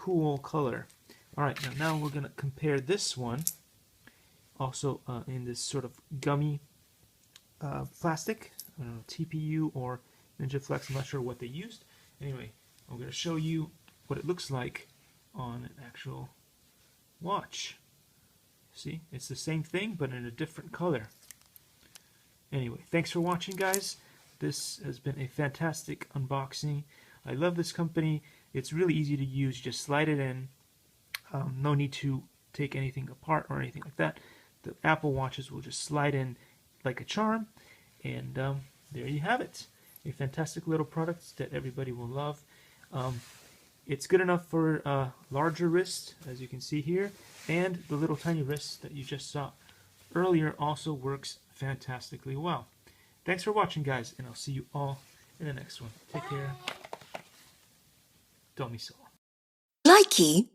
cool color. Alright, now we're going to compare this one, also in this sort of gummy plastic. I don't know, TPU or Ninja Flex, I'm not sure what they used. Anyway, I'm going to show you what it looks like on an actual watch. See, it's the same thing but in a different color. Anyway, thanks for watching, guys. This has been a fantastic unboxing. I love this company. It's really easy to use. Just slide it in. No need to take anything apart or anything like that. The Apple Watches will just slide in like a charm, and there you have it. A fantastic little product that everybody will love. It's good enough for larger wrists, as you can see here, and the little tiny wrist that you just saw earlier also works fantastically well. Thanks for watching, guys, and I'll see you all in the next one. Take care. Domisol. Likey.